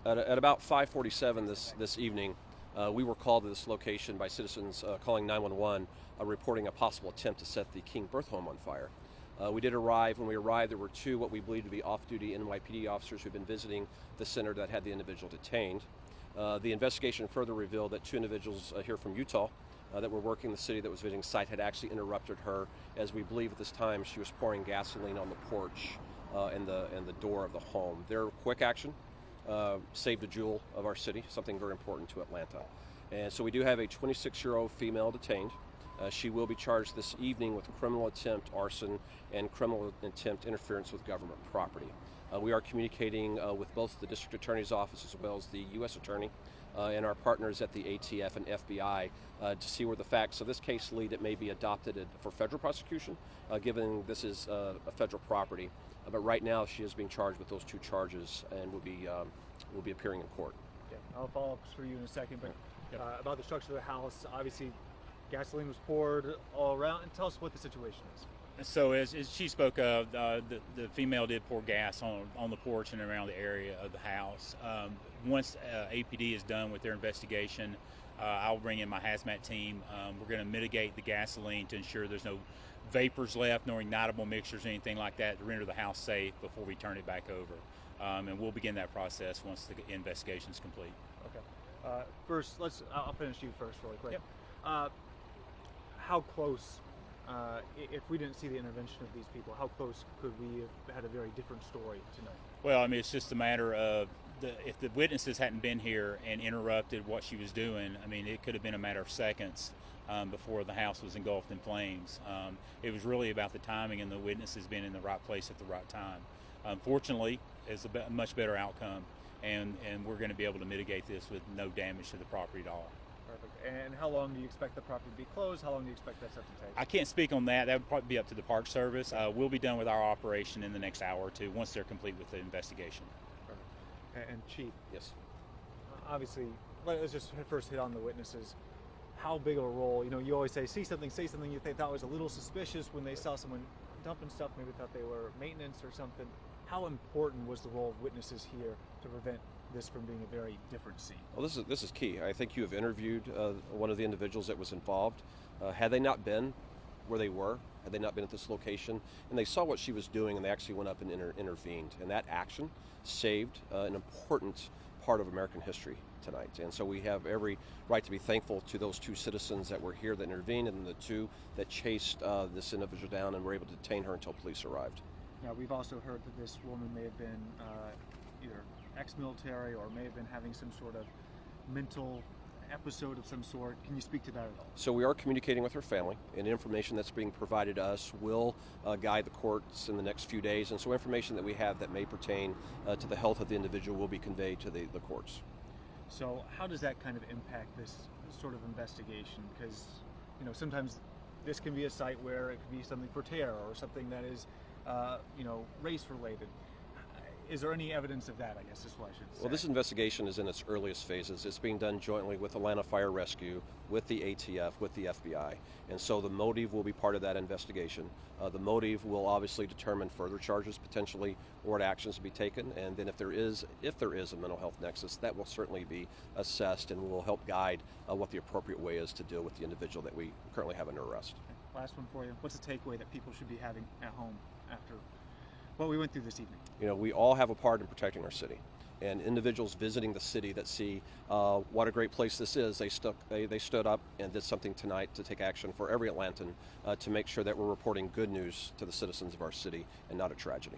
At about 5:47 this evening, we were called to this location by citizens calling 911, reporting a possible attempt to set the King Birth Home on fire. We did arrive. When we arrived, there were two what we believe to be off-duty NYPD officers who had been visiting the center that had the individual detained. The investigation further revealed that two individuals here from Utah that were working the city that was visiting site had actually interrupted her, as we believe at this time she was pouring gasoline on the porch and the door of the home. Their quick action saved a jewel of our city, something very important to Atlanta. And so we do have a 26-year-old female detained. She will be charged this evening with criminal attempt arson and criminal attempt interference with government property. We are communicating with both the district attorney's office as well as the U.S. attorney and our partners at the ATF and FBI to see where the facts of this case lead. It may be adopted for federal prosecution, given this is a federal property. But right now, she is being charged with those two charges and will be appearing in court. Okay. I'll follow up for you in a second, but about the structure of the house, obviously gasoline was poured all around. And tell us what the situation is. So as she spoke of, the female did pour gas on the porch and around the area of the house. Once APD is done with their investigation, I'll bring in my hazmat team. We're going to mitigate the gasoline to ensure there's no vapors left, nor ignitable mixtures or anything like that to render the house safe before we turn it back over. And we'll begin that process once the investigation is complete. Okay. First, I'll finish you first really quick. Yep. How close, if we didn't see the intervention of these people, how close could we have had a very different story tonight? Well, I mean, it's just a matter of if the witnesses hadn't been here and interrupted what she was doing, I mean, it could have been a matter of seconds before the house was engulfed in flames. It was really about the timing and the witnesses being in the right place at the right time. Fortunately, it's a much better outcome, and we're going to be able to mitigate this with no damage to the property at all. Perfect. And how long do you expect the property to be closed? How long do you expect that stuff to take? I can't speak on that. That would probably be up to the Park Service. We'll be done with our operation in the next hour or two once they're complete with the investigation. Perfect. And Chief? Yes. Obviously, let's just first hit on the witnesses. How big of a role, you always say something, you thought was a little suspicious when they saw someone dumping stuff, maybe thought they were maintenance or something. How important was the role of witnesses here to prevent this from being a very different scene? Well, this is key. I think you have interviewed one of the individuals that was involved. Had they not been where they were, had they not been at this location, and they saw what she was doing, and they actually went up and intervened, and that action saved an important part of American history tonight. And so we have every right to be thankful to those two citizens that were here that intervened, and the two that chased this individual down and were able to detain her until police arrived. Now, we've also heard that this woman may have been either ex-military or may have been having some sort of mental episode of some sort. Can you speak to that at all? So we are communicating with her family, and information that's being provided to us will guide the courts in the next few days. And so information that we have that may pertain to the health of the individual will be conveyed to the courts. So how does that kind of impact this sort of investigation? Because sometimes this can be a site where it could be something for terror or something that is race related. Is there any evidence of that, I guess is what I should say? Well, this investigation is in its earliest phases. It's being done jointly with Atlanta Fire Rescue, with the ATF, with the FBI. And so the motive will be part of that investigation. The motive will obviously determine further charges potentially or what actions to be taken. And then if there is a mental health nexus, that will certainly be assessed and will help guide what the appropriate way is to deal with the individual that we currently have under arrest. Okay. Last one for you. What's the takeaway that people should be having at home after what we went through this evening? We all have a part in protecting our city, and individuals visiting the city that see what a great place this is, they stood up and did something tonight to take action for every Atlantan to make sure that we're reporting good news to the citizens of our city and not a tragedy.